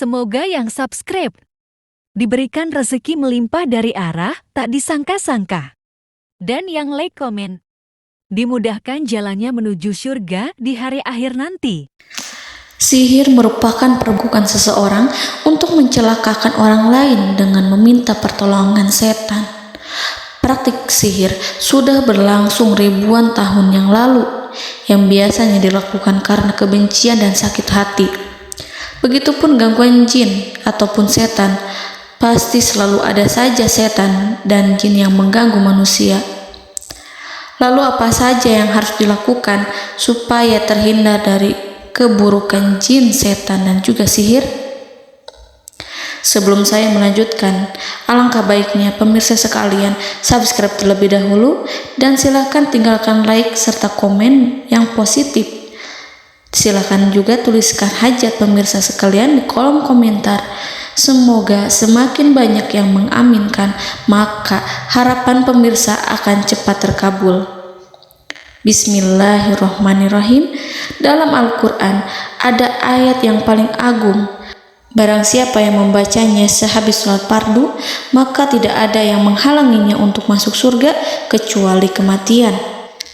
Semoga yang subscribe diberikan rezeki melimpah dari arah tak disangka-sangka. Dan yang like komen, dimudahkan jalannya menuju surga di hari akhir nanti. Sihir merupakan perbuatan seseorang untuk mencelakakan orang lain dengan meminta pertolongan setan. Praktik sihir sudah berlangsung ribuan tahun yang lalu, yang biasanya dilakukan karena kebencian dan sakit hati. Begitupun gangguan jin ataupun setan, pasti selalu ada saja setan dan jin yang mengganggu manusia. Lalu apa saja yang harus dilakukan supaya terhindar dari keburukan jin, setan, dan juga sihir? Sebelum saya melanjutkan, alangkah baiknya pemirsa sekalian subscribe terlebih dahulu dan silakan tinggalkan like serta komen yang positif. Silakan juga tuliskan hajat pemirsa sekalian di kolom komentar. Semoga semakin banyak yang mengaminkan, maka harapan pemirsa akan cepat terkabul. Bismillahirrahmanirrahim. Dalam Al-Quran ada ayat yang paling agung. Barang siapa yang membacanya sehabis sholat fardu, maka tidak ada yang menghalanginya untuk masuk surga kecuali kematian.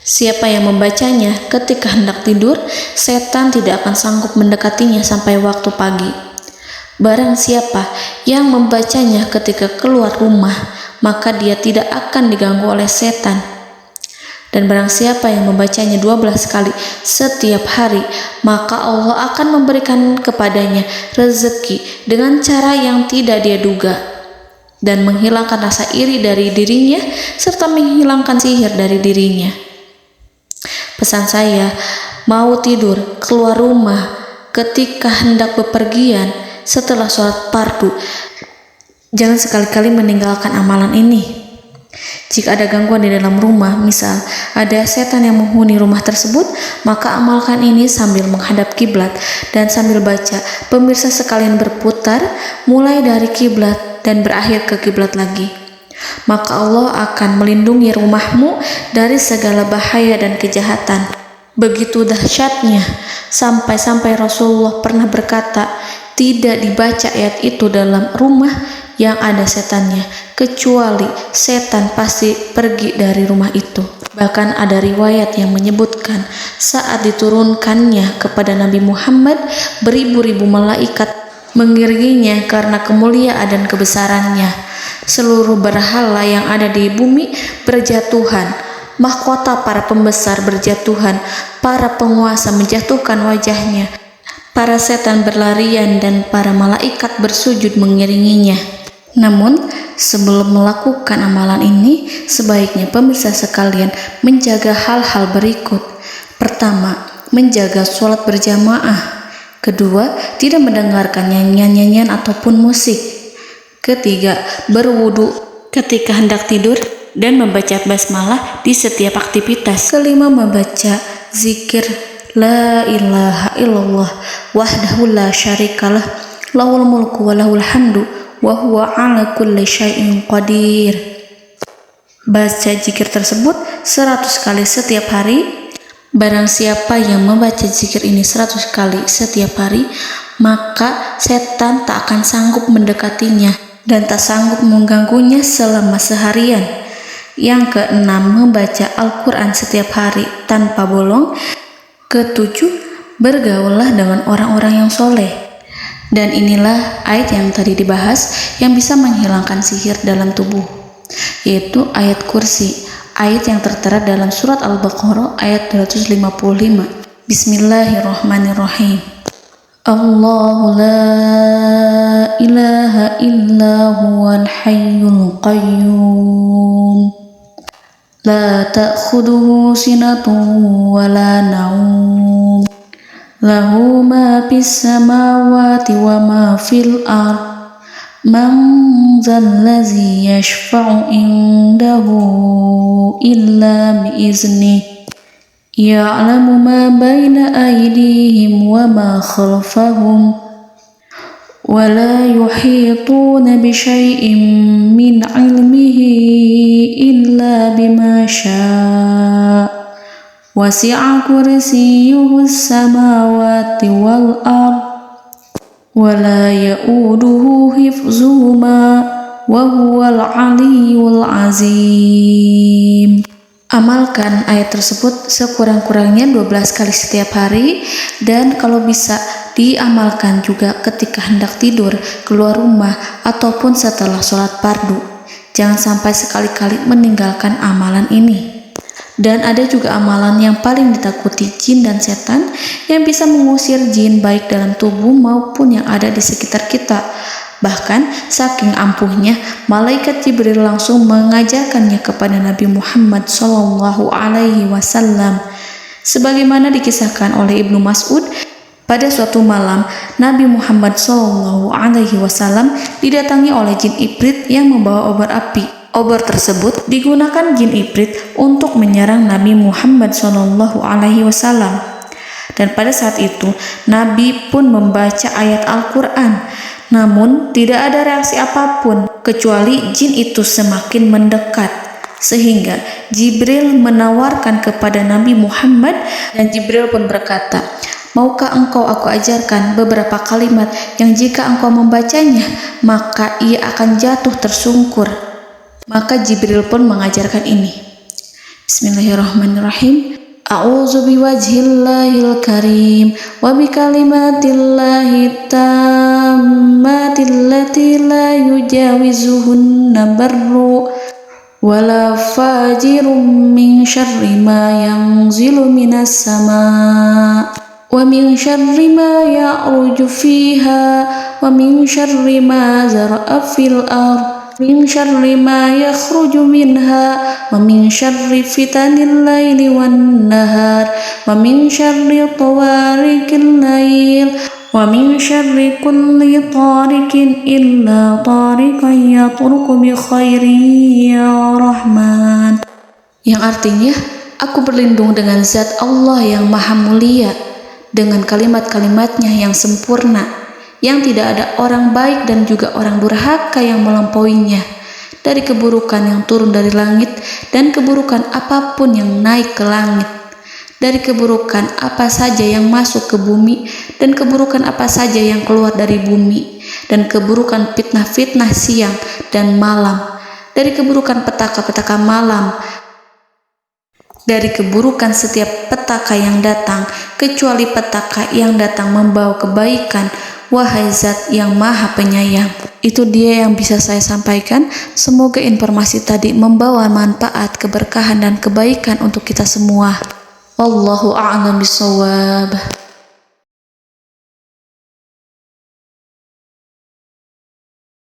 Siapa yang membacanya ketika hendak tidur, setan tidak akan sanggup mendekatinya sampai waktu pagi. Barang siapa yang membacanya ketika keluar rumah, maka dia tidak akan diganggu oleh setan. Dan barang siapa yang membacanya 12 kali setiap hari, maka Allah akan memberikan kepadanya rezeki dengan cara yang tidak dia duga, dan menghilangkan rasa iri dari dirinya, serta menghilangkan sihir dari dirinya. Pesan saya, mau tidur, keluar rumah, ketika hendak bepergian, setelah sholat fardu, jangan sekali-kali meninggalkan amalan ini. Jika ada gangguan di dalam rumah, misal ada setan yang menghuni rumah tersebut, maka amalkan ini sambil menghadap kiblat dan sambil baca. Pemirsa sekalian berputar mulai dari kiblat dan berakhir ke kiblat lagi. Maka Allah akan melindungi rumahmu dari segala bahaya dan kejahatan. Begitu dahsyatnya, sampai-sampai Rasulullah pernah berkata, tidak dibaca ayat itu dalam rumah yang ada setannya, kecuali setan pasti pergi dari rumah itu. Bahkan ada riwayat yang menyebutkan saat diturunkannya kepada Nabi Muhammad, beribu-ribu malaikat mengiringinya karena kemuliaan dan kebesarannya. Seluruh berhala yang ada di bumi berjatuhan, mahkota para pembesar berjatuhan, para penguasa menjatuhkan wajahnya, para setan berlarian, dan para malaikat bersujud mengiringinya. Namun, sebelum melakukan amalan ini, sebaiknya pemirsa sekalian menjaga hal-hal berikut. Pertama, menjaga sholat berjamaah. Kedua, tidak mendengarkan nyanyian-nyanyian ataupun musik. Ketiga, berwudu ketika hendak tidur dan membaca basmalah di setiap aktivitas. Kelima, membaca zikir la ilaha illallah wahdahu la syarikalah lahul mulku wa lahul hamdu wa huwa ala kulli syai'in qadir. Baca zikir tersebut 100 kali setiap hari. Barang siapa yang membaca zikir ini 100 kali setiap hari, maka setan tak akan sanggup mendekatinya dan tak sanggup mengganggunya selama seharian. Yang keenam, membaca Al-Quran setiap hari tanpa bolong. Ketujuh, bergaullah dengan orang-orang yang soleh. Dan inilah ayat yang tadi dibahas yang bisa menghilangkan sihir dalam tubuh, yaitu ayat kursi, ayat yang tertera dalam surat Al-Baqarah ayat 255. Bismillahirrahmanirrahim. Allahu la ilaha illa huwal hayyul qayyum la ta'khuduhu sinatun wa la naum lahu ma fis samawati wa ma fil ard man zallazi yashfa'u indahu illa biiznihi ya'lamu ma baina aydihim wa ma khalfahum wa la yuhituna bi syai'in min 'ilmihi illa bima syaa' wasi'a kursiyyuhu as-samawati wal ard ولا يؤوده حفظهما وهو العلي العظيم. Amalkan ayat tersebut sekurang-kurangnya 12 kali setiap hari, dan kalau bisa diamalkan juga ketika hendak tidur, keluar rumah, ataupun setelah sholat fardu. Jangan sampai sekali-kali meninggalkan amalan ini. Dan ada juga amalan yang paling ditakuti jin dan setan, yang bisa mengusir jin baik dalam tubuh maupun yang ada di sekitar kita. Bahkan saking ampuhnya, malaikat Jibril langsung mengajarkannya kepada Nabi Muhammad SAW. Sebagaimana dikisahkan oleh Ibnu Mas'ud, pada suatu malam Nabi Muhammad SAW didatangi oleh jin Ifrit yang membawa obor api. Obor tersebut digunakan jin Ifrit untuk menyerang Nabi Muhammad SAW. Dan pada saat itu Nabi pun membaca ayat Al-Quran. Namun tidak ada reaksi apapun, kecuali jin itu semakin mendekat. Sehingga Jibril menawarkan kepada Nabi Muhammad, dan Jibril pun berkata, "Maukah engkau aku ajarkan beberapa kalimat yang jika engkau membacanya, maka ia akan jatuh tersungkur?" Maka Jibril pun mengajarkan ini. Bismillahirrahmanirrahim. A'udzu biwajhillahil karim wa bikalimatillahi tammatil lati la yujawizuhunna barru wala fajirum min syarri ma yanzilu minas sama wa min syarri ma ya'ruju fiha wa min syarri ma zara'a fil ardh min syarri ma yakhruju minha wa min syarri fitanil laili wan nahar wa min syarri tawarikil lail wa min syarri kulli tarikin illa tarikan yatruku bi khairin ya Rahman. Yang artinya, aku berlindung dengan zat Allah yang maha mulia, dengan kalimat-kalimatnya yang sempurna, yang tidak ada orang baik dan juga orang durhaka yang melampauinya, dari keburukan yang turun dari langit dan keburukan apapun yang naik ke langit, dari keburukan apa saja yang masuk ke bumi dan keburukan apa saja yang keluar dari bumi, dan keburukan fitnah-fitnah siang dan malam, dari keburukan petaka-petaka malam, dari keburukan setiap petaka yang datang, kecuali petaka yang datang membawa kebaikan. Wahai Zat yang Maha Penyayang. Itu dia yang bisa saya sampaikan. Semoga informasi tadi membawa manfaat, keberkahan dan kebaikan untuk kita semua. Wallahu a'lam bishawab.